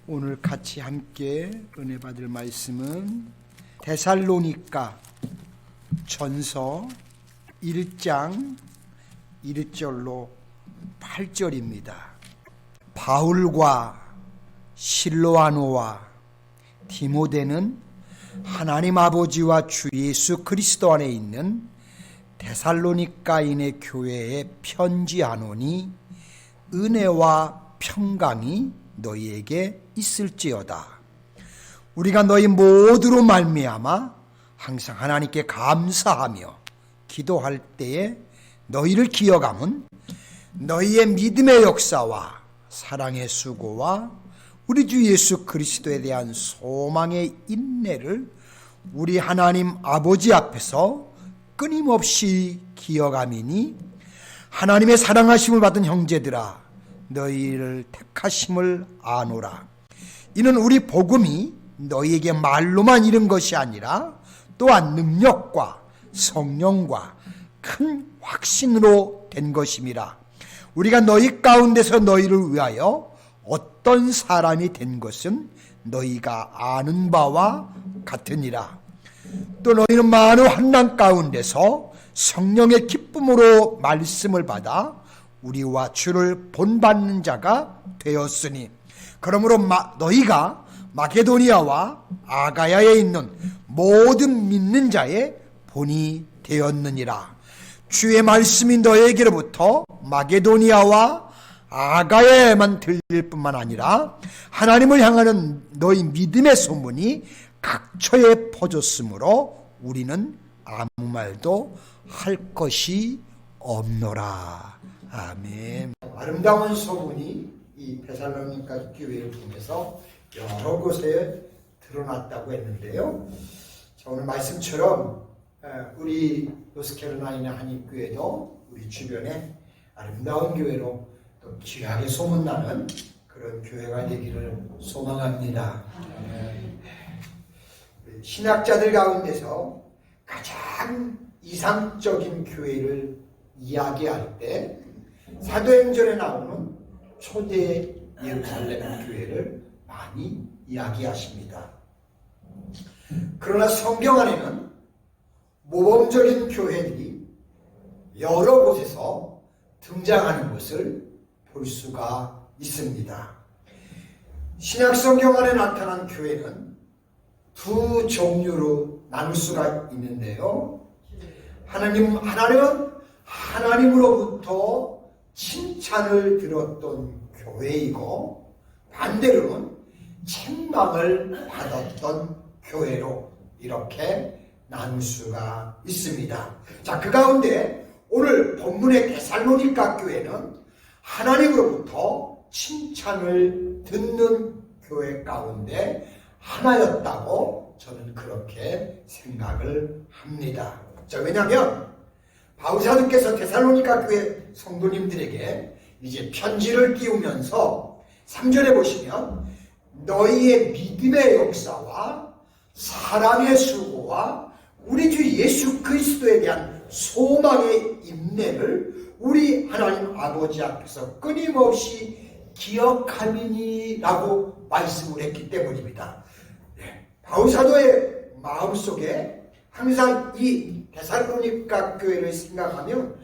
오늘 같이 함께 은혜 받을 말씀은 데살로니가 전서 1장 1절로 8절입니다. 바울과 실로아노와 디모데는 하나님 아버지와 주 예수 그리스도 안에 있는 데살로니가인의 교회에 편지하노니 은혜와 평강이 너희에게 있을지어다. 우리가 너희 모두로 말미암아 항상 하나님께 감사하며 기도할 때에 너희를 기억함은 너희의 믿음의 역사와 사랑의 수고와 우리 주 예수 그리스도에 대한 소망의 인내를 우리 하나님 아버지 앞에서 끊임없이 기억함이니 하나님의 사랑하심을 받은 형제들아 너희를 택하심을 아노라. 이는 우리 복음이 너희에게 말로만 이른 것이 아니라 또한 능력과 성령과 큰 확신으로 된 것임이라. 우리가 너희 가운데서 너희를 위하여 어떤 사람이 된 것은 너희가 아는 바와 같으니라. 또 너희는 많은 환난 가운데서 성령의 기쁨으로 말씀을 받아 우리와 주를 본받는 자가 되었으니 그러므로 너희가 마게도니아와 아가야에 있는 모든 믿는 자의 본이 되었느니라. 주의 말씀이 너희에게로부터 마게도니아와 아가야에만 들릴 뿐만 아니라 하나님을 향하는 너희 믿음의 소문이 각처에 퍼졌으므로 우리는 아무 말도 할 것이 없노라. 아멘. 아름다운 소문이 이 데살로니가 교회를 통해서 여러 곳에 드러났다고 했는데요. 자, 오늘 말씀처럼 우리 노스캐롤라이나 한인교회도 우리 주변에 아름다운 교회로 또 귀하게 소문나는 그런 교회가 되기를 소망합니다. 신학자들 가운데서 가장 이상적인 교회를 이야기할 때 사도행전에 나오는 초대 예루살렘 교회를 많이 이야기하십니다. 그러나 성경 안에는 모범적인 교회들이 여러 곳에서 등장하는 것을 볼 수가 있습니다. 신약 성경 안에 나타난 교회는 두 종류로 나눌 수가 있는데요. 하나님은 하나님으로부터 칭찬을 들었던 교회이고 반대로는 책망을 받았던 교회로 이렇게 나눌 수가 있습니다. 자, 그 가운데 오늘 본문의 데살로니가 교회는 하나님으로부터 칭찬을 듣는 교회 가운데 하나였다고 저는 그렇게 생각을 합니다. 자, 왜냐하면 바울사도께서 데살로니가 교회 성도님들에게 이제 편지를 띄우면서 3절에 보시면 너희의 믿음의 역사와 사랑의 수고와 우리 주 예수 그리스도에 대한 소망의 인내를 우리 하나님 아버지 앞에서 끊임없이 기억함이니라고 말씀을 했기 때문입니다. 바울사도의 마음속에 항상 이 데살로니가 교회를 생각하면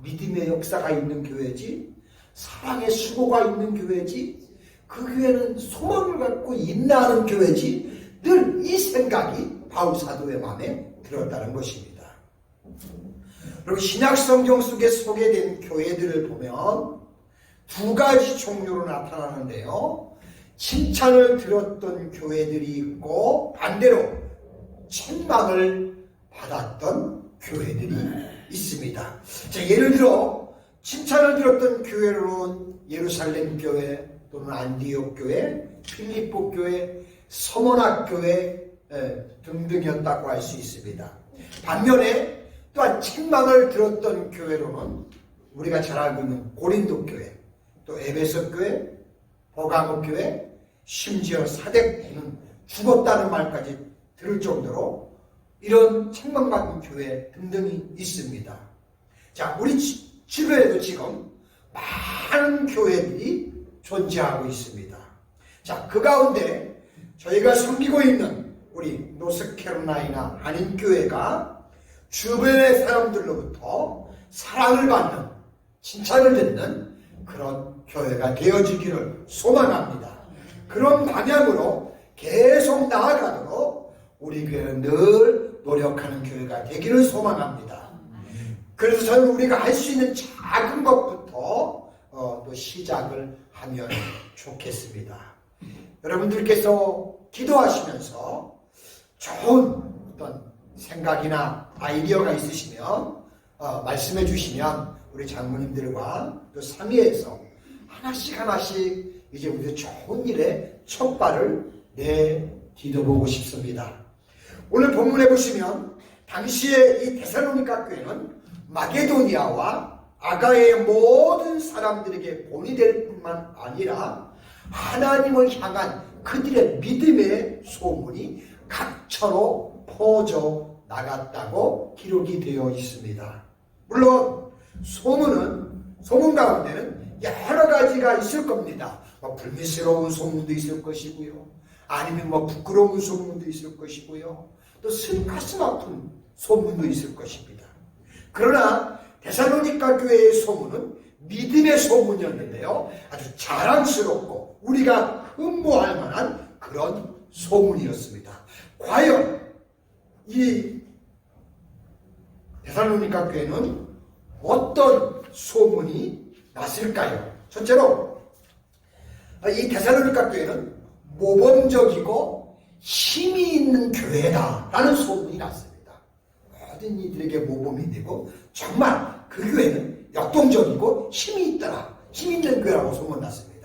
믿음의 역사가 있는 교회지, 사랑의 수고가 있는 교회지, 그 교회는 소망을 갖고 인내하는 교회지, 늘 이 생각이 바울사도의 마음에 들었다는 것입니다. 그리고 신약 성경 속에 소개된 교회들을 보면 두 가지 종류로 나타나는데요. 칭찬을 들었던 교회들이 있고 반대로 책망을 받았던 교회들이 있습니다. 자, 예를 들어 칭찬을 들었던 교회로는 예루살렘 교회 또는 안디옥 교회, 필리포 교회, 서머나 교회 등등이었다고 할 수 있습니다. 반면에 또한 책망을 들었던 교회로는 우리가 잘 알고 있는 고린도 교회, 또 에베소 교회, 버가모 교회, 심지어 사대는 죽었다는 말까지 들을 정도로 이런 책망받은 교회 등등이 있습니다. 자, 우리 주변에도 지금 많은 교회들이 존재하고 있습니다. 자, 그 가운데 저희가 섬기고 있는 우리 노스캐롤라이나 한인교회가 주변의 사람들로부터 사랑을 받는, 칭찬을 듣는 그런 교회가 되어지기를 소망합니다. 그런 방향으로 계속 나아가도록 우리 교회는 늘 노력하는 교회가 되기를 소망합니다. 그래서 저는 우리가 할 수 있는 작은 것부터 또 시작을 하면 좋겠습니다. 여러분들께서 기도하시면서 좋은 어떤 생각이나 아이디어가 있으시면 말씀해 주시면 우리 장로님들과 또 상의해서 하나씩 이제 우리 좋은 일에 첫 발을 내디뎌보고 싶습니다. 오늘 본문에 보시면 당시에 이 데살로니가 교회는 마게도니아와 아가의 모든 사람들에게 본이 될 뿐만 아니라 하나님을 향한 그들의 믿음의 소문이 각처로 퍼져 나갔다고 기록이 되어 있습니다. 물론 소문 가운데는 여러 가지가 있을 겁니다. 불미스러운 소문도 있을 것이고요, 아니면 부끄러운 소문도 있을 것이고요, 또 가슴 아픈 소문도 있을 것입니다. 그러나 데살로니가 교회의 소문은 믿음의 소문이었는데요, 아주 자랑스럽고 우리가 흠모할 만한 그런 소문이었습니다. 과연 이 데살로니가 교회는 어떤 소문이 났을까요? 첫째로 이 데살로니가 교회는 모범적이고 힘이 있는 교회다라는 소문이 났습니다. 모든 이들에게 모범이 되고 정말 그 교회는 역동적이고 힘이 있더라, 힘 있는 교회라고 소문났습니다.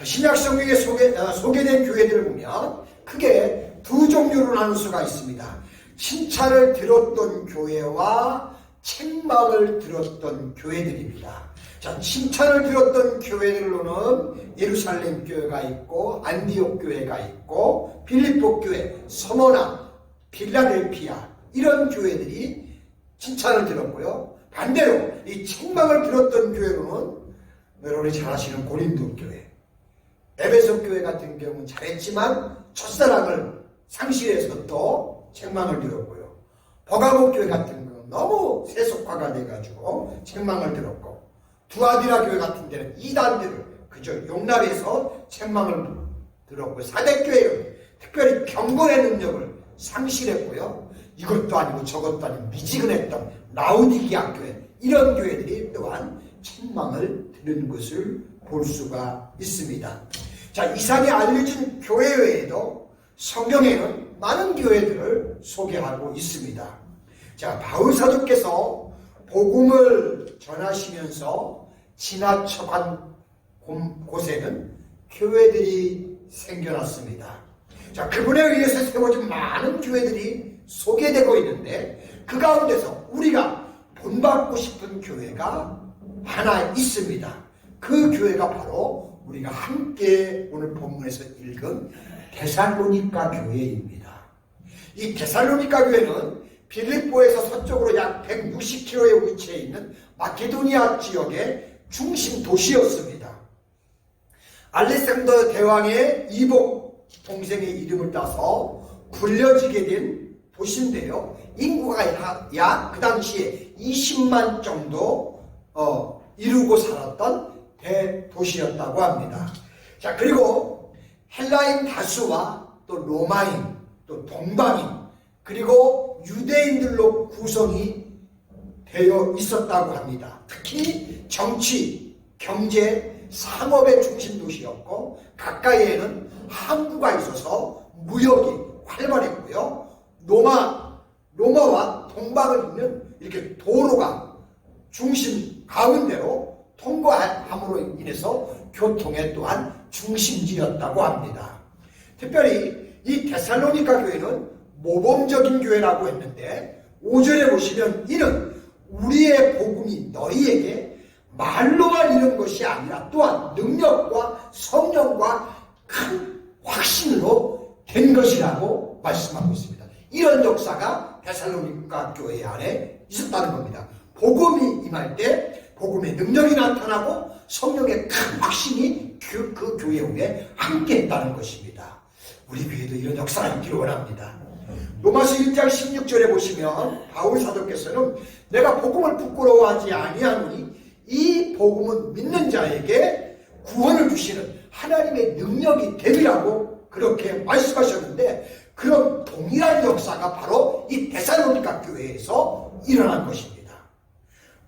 신약 성경에 소개된 교회들을 보면 크게 두 종류로 나눌 수가 있습니다. 칭찬을 들었던 교회와 책망을 들었던 교회들입니다. 자, 칭찬을 들었던 교회들로는 예루살렘 교회가 있고, 안디옥 교회가 있고, 빌립보 교회, 서머나, 필라델피아, 이런 교회들이 칭찬을 들었고요. 반대로 이 책망을 들었던 교회로는 여러분이 잘 아시는 고린도 교회, 에베소 교회 같은 경우는 잘했지만 첫사랑을 상실해서 또 책망을 들었고요. 버가모 교회 같은 경우는 너무 세속화가 돼가지고 책망을 들었고, 두아디라 교회 같은 데는 이단들을 그저 용납해서 책망을 들었고, 사대교회는 특별히 경건의 능력을 상실했고요. 이것도 아니고 저것도 아니고 미지근했던 라우디기아 교회, 이런 교회들이 또한 책망을 들은 것을 볼 수가 있습니다. 자, 이상이 알려진 교회 외에도 성경에는 많은 교회들을 소개하고 있습니다. 자, 바울 사도께서 복음을 전하시면서 지나쳐간 곳에는 교회들이 생겨났습니다. 자, 그분에 의해서 세워진 많은 교회들이 소개되고 있는데 그 가운데서 우리가 본받고 싶은 교회가 하나 있습니다. 그 교회가 바로 우리가 함께 오늘 본문에서 읽은 데살로니가 교회입니다. 이 데살로니가 교회는 빌립보에서 서쪽으로 약 160km에 위치해 있는 마케도니아 지역의 중심 도시였습니다. 알렉산더 대왕의 이복 동생의 이름을 따서 불려지게 된 도시인데요. 인구가 약 그 당시에 20만 정도 이루고 살았던 대도시였다고 합니다. 자, 그리고 헬라인 다수와 또 로마인, 또 동방인, 그리고 유대인들로 구성이 되어 있었다고 합니다. 특히 정치, 경제, 상업의 중심 도시였고, 가까이에는 항구가 있어서 무역이 활발했고요. 로마와 동방을 잇는 이렇게 도로가 중심 가운데로 통과함으로 인해서 교통의 또한 중심지였다고 합니다. 특별히 이 데살로니가 교회는 모범적인 교회라고 했는데 5절에 보시면 이는 우리의 복음이 너희에게 말로만 이른 것이 아니라 또한 능력과 성령과 큰 확신으로 된 것이라고 말씀하고 있습니다. 이런 역사가 데살로니가 교회 안에 있었다는 겁니다. 복음이 임할 때 복음의 능력이 나타나고 성령의 큰 확신이 그 교회 후에 함께했다는 것입니다. 우리 교회도 이런 역사가 있기를 원합니다. 로마서 1장 16절에 보시면 바울 사도께서는 내가 복음을 부끄러워하지 아니하노니 이 복음은 믿는 자에게 구원을 주시는 하나님의 능력이 됨이라고 그렇게 말씀하셨는데, 그런 동일한 역사가 바로 이 데살로니가 교회에서 일어난 것입니다.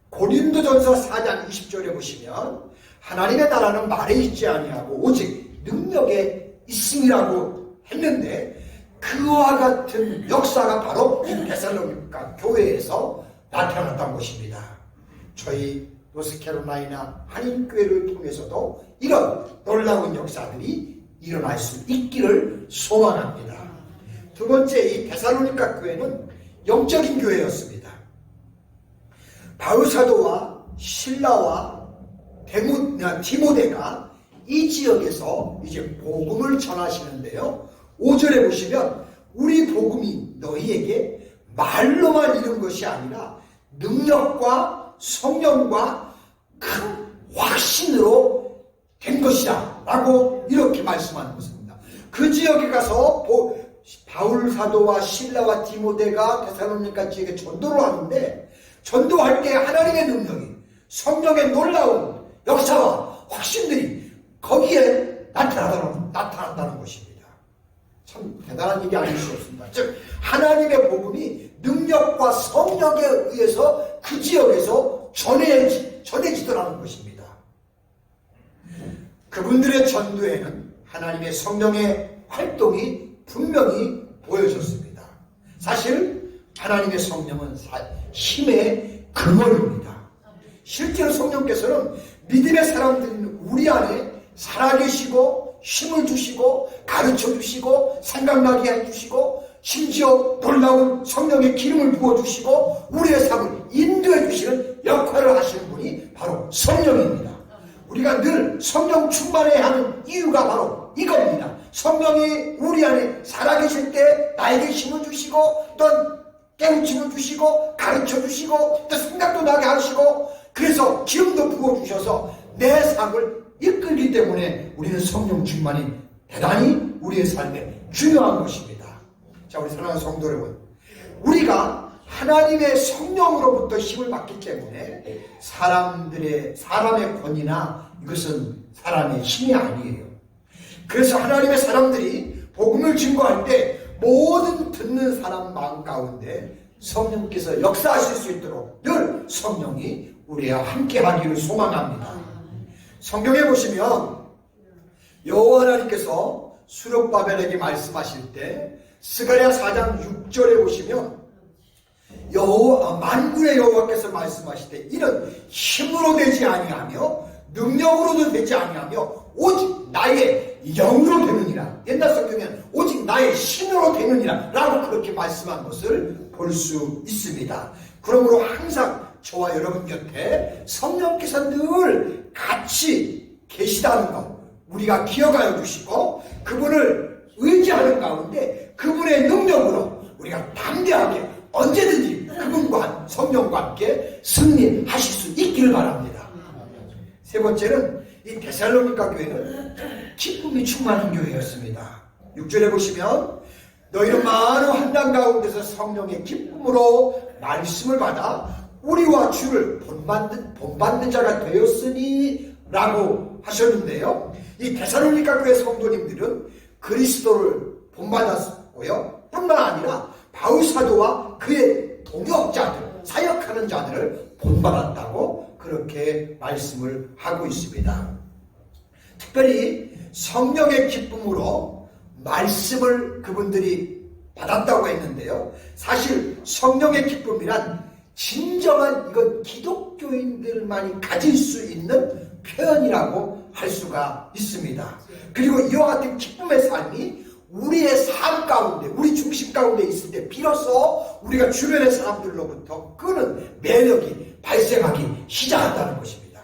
고린도전서 4장 20절에 보시면 하나님의 나라는 말에 있지 아니하고 오직 능력에 있음이라고 했는데, 그와 같은 역사가 바로 이 데살로니가 교회에서 나타났던 것입니다. 저희 노스캐롤라이나 한인교회를 통해서도 이런 놀라운 역사들이 일어날 수 있기를 소망합니다. 두 번째, 이 데살로니가 교회는 영적인 교회였습니다. 바울 사도와 실라와 디모데가 이 지역에서 이제 복음을 전하시는데요. 5절에 보시면 우리 복음이 너희에게 말로만 이룬 것이 아니라 능력과 성령과 큰 확신으로 된 것이다 라고 이렇게 말씀하는 것입니다. 그 지역에 가서 바울 사도와 실라와 디모데가 데살로니가 지역에 전도를 하는데, 전도할 때 하나님의 능력이, 성령의 놀라운 역사와 확신들이 거기에 나타났다는 것입니다. 참 대단한 일이 아닐 수 없습니다. 즉 하나님의 복음이 능력과 성령에 의해서 그 지역에서 전해지더라는 것입니다. 그분들의 전도에는 하나님의 성령의 활동이 분명히 보여졌습니다. 사실 하나님의 성령은 힘의 근원입니다. 실제로 성령께서는 믿음의 사람들인 우리 안에 살아계시고 힘을 주시고 가르쳐 주시고 생각나게 해주시고 심지어 놀라운 성령의 기름을 부어주시고 우리의 삶을 인도해 주시는 역할을 하시는 분이 바로 성령입니다. 우리가 늘 성령 충만해야 하는 이유가 바로 이겁니다. 성령이 우리 안에 살아계실 때 나에게 힘을 주시고 또 깨우침을 주시고 가르쳐 주시고 또 생각도 나게 하시고, 그래서 기름도 부어주셔서 내 삶을 이끌기 때문에 우리는 성령 충만이 대단히 우리의 삶에 중요한 것입니다. 자, 우리 사랑하는 성도 여러분, 우리가 하나님의 성령으로부터 힘을 받기 때문에 사람의 권위나 이것은 사람의 힘이 아니에요. 그래서 하나님의 사람들이 복음을 증거할 때 모든 듣는 사람 마음 가운데 성령께서 역사하실 수 있도록 늘 성령이 우리와 함께 하기를 소망합니다. 성경에 보시면 여호와 하나님께서 수룹바벨에게 말씀하실 때 스가랴 4장 6절에 보시면 만군의 여호와께서 말씀하실 때 이는 힘으로 되지 아니하며 능력으로도 되지 아니하며 오직 나의 영으로 되느니라. 옛날 성경에는 오직 나의 신으로 되느니라 라고 그렇게 말씀한 것을 볼 수 있습니다. 그러므로 항상 저와 여러분 곁에 성령께서 늘 같이 계시다는 것 우리가 기억하여 주시고, 그분을 의지하는 가운데 그분의 능력으로 우리가 담대하게 언제든지 그분과 성령과 함께 승리하실 수 있기를 바랍니다. 세 번째는 이 데살로니가 교회는 기쁨이 충만한 교회였습니다. 6절에 보시면 너희는 많은 환난 가운데서 성령의 기쁨으로 말씀을 받아 우리와 주를 본받는 자가 되었으니 라고 하셨는데요. 이 데살로니가 교회 성도님들은 그리스도를 본받았고요. 뿐만 아니라 바울 사도와 그의 동역자들, 사역하는 자들을 본받았다고 그렇게 말씀을 하고 있습니다. 특별히 성령의 기쁨으로 말씀을 그분들이 받았다고 했는데요. 사실 성령의 기쁨이란 진정한 이건 기독교인들만이 가질 수 있는 표현이라고 할 수가 있습니다. 그리고 이와 같은 기쁨의 삶이 우리의 삶 가운데, 우리 중심 가운데 있을 때 비로소 우리가 주변의 사람들로부터 끄는 매력이 발생하기 시작한다는 것입니다.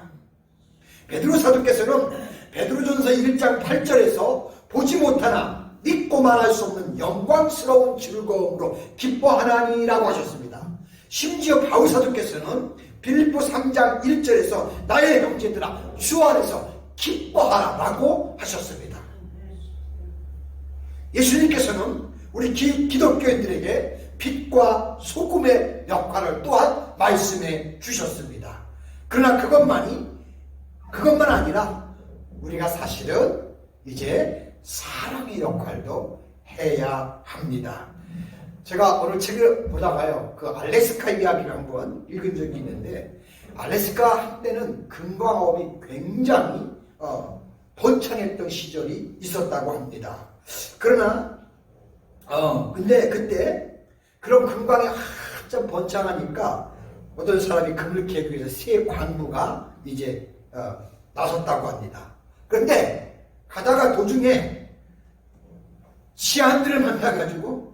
베드로 사도께서는 베드로전서 1장 8절에서 보지 못하나 믿고 말할 수 없는 영광스러운 즐거움으로 기뻐하나니라고 하셨습니다. 심지어 바울 사도께서는 빌립보 3장 1절에서 나의 형제들아 주 안에서 기뻐하라 라고 하셨습니다. 예수님께서는 우리 기독교인들에게 빛과 소금의 역할을 또한 말씀해 주셨습니다. 그러나 그것만 아니라 우리가 사실은 이제 사랑의 역할도 해야 합니다. 제가 오늘 책을 보다가요, 그 알래스카 이야기를 한번 읽은 적이 있는데, 알래스카 한때는 금광업이 굉장히 번창했던 시절이 있었다고 합니다. 그러나 근데 그때 그런 금광이 한참 번창하니까 어떤 사람이 금을 캐기 위해서 새 광부가 이제 나섰다고 합니다. 그런데 가다가 도중에 시한들을 만나가지고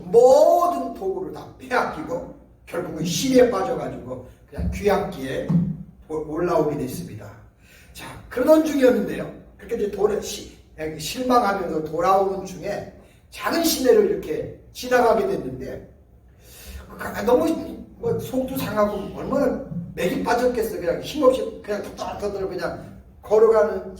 모든 도구를 다 빼앗기고 결국은 신에 빠져가지고 그냥 귀향길에 올라오게 됐습니다. 자, 그러던 중이었는데요. 그렇게 이제 실망하면서 돌아오는 중에 작은 시내를 이렇게 지나가게 됐는데 너무 속도 상하고 얼마나 맥이 빠졌겠어. 그냥 힘없이 그냥 툭툭툭 그냥 걸어가는,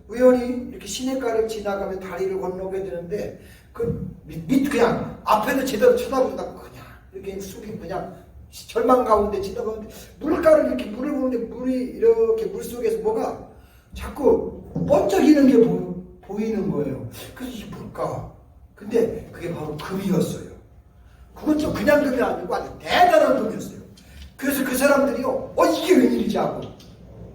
우연히 이렇게 시내가를 지나가면 다리를 건너게 되는데 그냥 앞에도 제대로 쳐다보다가 그냥 이렇게 숲이 그냥 절망 가운데 지나가는데 물가를 이렇게 물을 보는데 물이 이렇게 물속에서 뭐가 자꾸 번쩍이는 게 보이는 거예요. 그래서 이게 뭘까? 근데 그게 바로 금이었어요. 그건 좀 그냥 금이 아니고 아주 대단한 금이었어요. 그래서 그 사람들이요, 이게 웬일이지 하고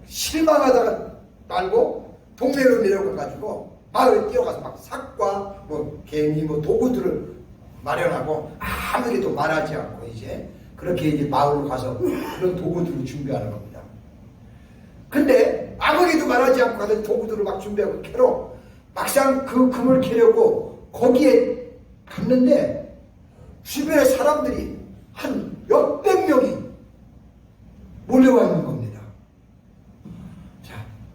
실망하다가 말고 동네로 내려가가지고 마을에 뛰어가서 막 삭과 개미 도구들을 마련하고 아무래도 말하지 않고 이제 그렇게 이제 마을로 가서 그런 도구들을 준비하는 겁니다. 근데 아무래도 말하지 않고 가서 도구들을 막 준비하고 캐러 막상 그 금을 캐려고 거기에 갔는데 주변에 사람들이 한 몇백 명이 몰려와 있는 겁니다. 자,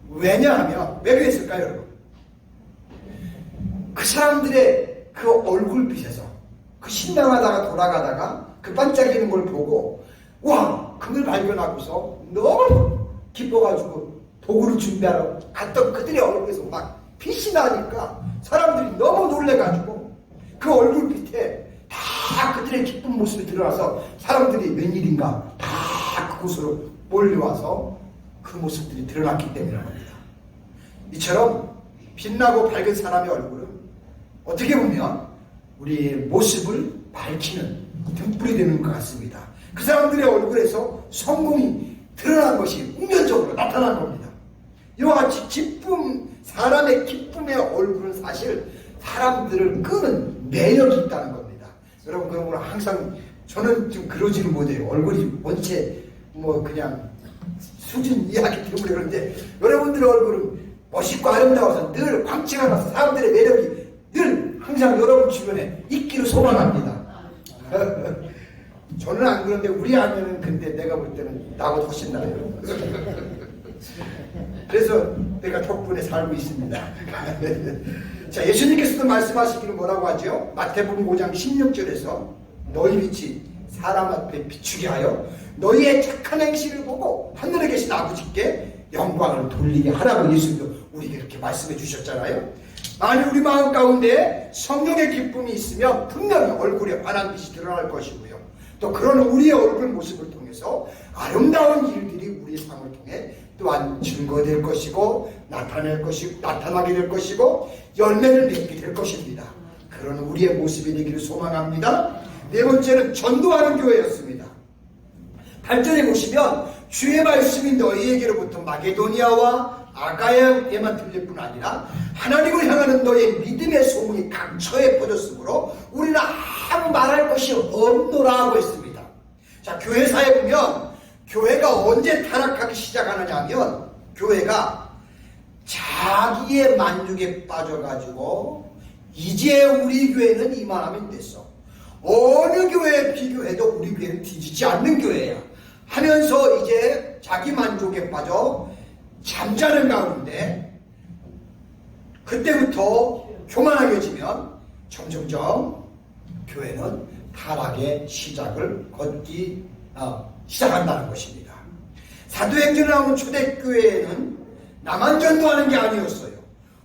왜냐하면 왜 그랬을까요, 여러분? 그 사람들의 그 얼굴빛에서 그 신당하다가 돌아가다가 그 반짝이는 걸 보고 와, 금을 발견하고서 너무 기뻐가지고 도구를 준비하러 갔던 그들의 얼굴에서 막 빛이 나니까 사람들이 너무 놀래가지고 그 얼굴빛에 다 그들의 기쁜 모습이 드러나서 사람들이 웬일인가 다 그곳으로 몰려와서 그 모습들이 드러났기 때문입니다. 이처럼 빛나고 밝은 사람의 얼굴은 어떻게 보면 우리의 모습을 밝히는 등불이 되는 것 같습니다. 그 사람들의 얼굴에서 성공이 드러난 것이 운명적으로 나타난 겁니다. 이와 같이 사람의 기쁨의 얼굴은 사실 사람들을 끄는 매력이 있다는 겁니다. 여러분, 그런 걸 항상 저는 좀 그러지는 못해요. 얼굴이 원체 그냥 수준 이하기 때문에 그런데 여러분들의 얼굴은 멋있고 아름다워서 늘 광채가 사람들의 매력이 늘 항상 여러분 주변에 있기를 소망합니다. 저는 안 그런데 우리 아내는 근데 내가 볼 때는 나보다 훨씬 나아요. 그래서 내가 덕분에 살고 있습니다. 자, 예수님께서도 말씀하시기를 뭐라고 하죠? 마태복음 5장 16절에서 너희 빛이 사람 앞에 비추게 하여 너희의 착한 행실을 보고 하늘에 계신 아버지께 영광을 돌리게 하라고 예수님도 우리에게 이렇게 말씀해 주셨잖아요. 만일 우리 마음 가운데 성령의 기쁨이 있으면 분명히 얼굴에 환한 빛이 드러날 것이고요. 또 그런 우리의 얼굴 모습을 통해서 아름다운 일들이 우리의 삶을 통해 또한 증거될 것이고 나타나게 될 것이고 열매를 맺게 될 것입니다. 그런 우리의 모습이 되기를 소망합니다. 네 번째는 전도하는 교회였습니다. 8절에 보시면 주의 말씀이 너희에게로부터 마게도니아와 아가야에만 들릴 뿐 아니라 하나님을 향하는 너의 믿음의 소문이 각처에 퍼졌으므로 우리는 아무 말할 것이 없노라 하고 있습니다. 자, 교회사에 보면 교회가 언제 타락하기 시작하느냐 하면 교회가 자기의 만족에 빠져가지고 이제 우리 교회는 이만하면 됐어, 어느 교회에 비교해도 우리 교회는 뒤지지 않는 교회야 하면서 이제 자기 만족에 빠져 잠자는 가운데 그때부터 교만하게지면 점점점 교회는 타락의 시작을 걷기 시작한다는 것입니다. 사도행전에 나오는 초대교회에는 나만 전도하는 게 아니었어요.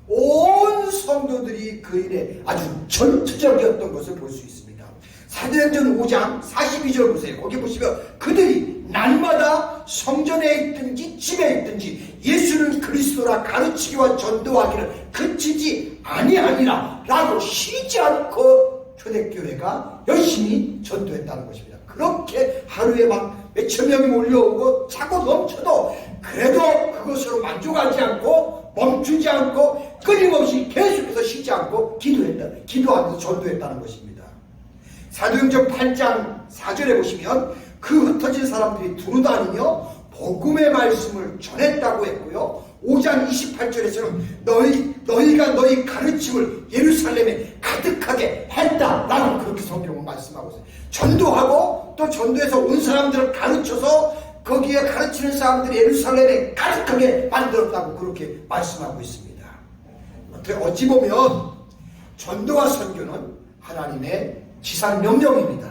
온 성도들이 그 일에 아주 전투적이었던 것을 볼 수 있습니다. 사도행전 5장 42절 보세요. 거기 보시면 그들이 날마다 성전에 있든지 집에 있든지 예수는 그리스도라 가르치기와 전도하기를 그치지 아니하니라 라고 쉬지 않고 초대교회가 열심히 전도했다는 것입니다. 그렇게 하루에 막 몇천 명이 몰려오고 차고 넘쳐도 그래도 그것으로 만족하지 않고 멈추지 않고 끊임없이 계속해서 쉬지 않고 기도하면서 전도했다는 것입니다. 사도행전 8장 4절에 보시면 그 흩어진 사람들이 두루다니며 복음의 말씀을 전했다고 했고요. 5장 28절에서는 너희가 너희 가르침을 예루살렘에 가득하게 했다라고 그렇게 성경은 말씀하고 있어요. 전도하고 또 전도해서 온 사람들을 가르쳐서 거기에 가르치는 사람들이 예루살렘에 가득하게 만들었다고 그렇게 말씀하고 있습니다. 어찌 보면 전도와 선교는 하나님의 지상 명령입니다.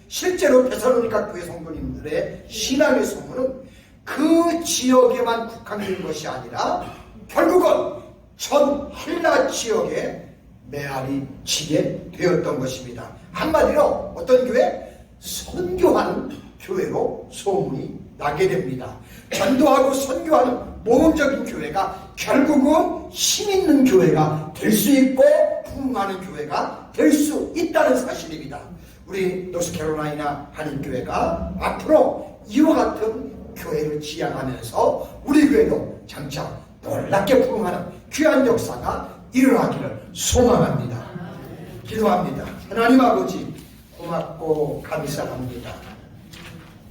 실제로 데살로니가 교회 성도님들의 신앙의 소문은 그 지역에만 국한된 것이 아니라 결국은 전 헬라 지역에 메아리 치게 되었던 것입니다. 한마디로 어떤 교회? 선교하는 교회로 소문이 나게 됩니다. 전도하고 선교하는 모범적인 교회가 결국은 힘 있는 교회가 될 수 있고 부흥하는 교회가 될 수 있다는 사실입니다. 우리 노스캐롤라이나 한인교회가 앞으로 이와 같은 교회를 지향하면서 우리 교회도 장차 놀랍게 부흥하는 귀한 역사가 일어나기를 소망합니다. 기도합니다. 하나님 아버지 고맙고 감사합니다.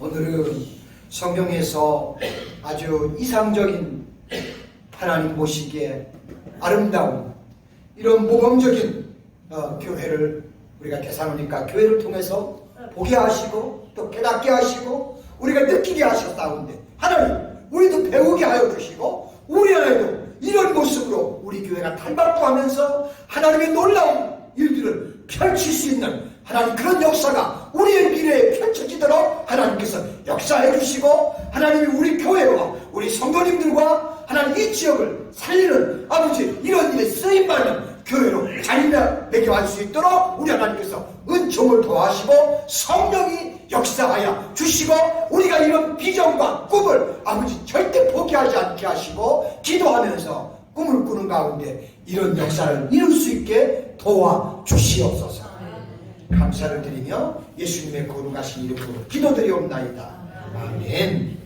오늘은 성경에서 아주 이상적인 하나님 보시기에 아름다운 이런 모범적인 교회를 우리가 데살로니가 교회를 통해서 보게 하시고 또 깨닫게 하시고 우리가 느끼게 하셨다는데 하나님 우리도 배우게 하여 주시고 우리 안에도 이런 모습으로 우리 교회가 탈바꿈하면서 하나님의 놀라운 일들을 펼칠 수 있는 하나님 그런 역사가 우리의 미래에 펼쳐지도록 하나님께서 역사해 주시고 하나님이 우리 교회와 우리 성도님들과 하나님 이 지역을 살리는 아버지 이런 일에 쓰임받는 교회로 자리매겨 할 수 있도록 우리 하나님께서 은총을 도와주시고 성령이 역사하여 주시고 우리가 이런 비전과 꿈을 아버지 절대 포기하지 않게 하시고 기도하면서 꿈을 꾸는 가운데 이런 역사를 이룰 수 있게 도와주시옵소서. 감사를 드리며 예수님의 거룩하신 이름으로 기도드리옵나이다. 아멘.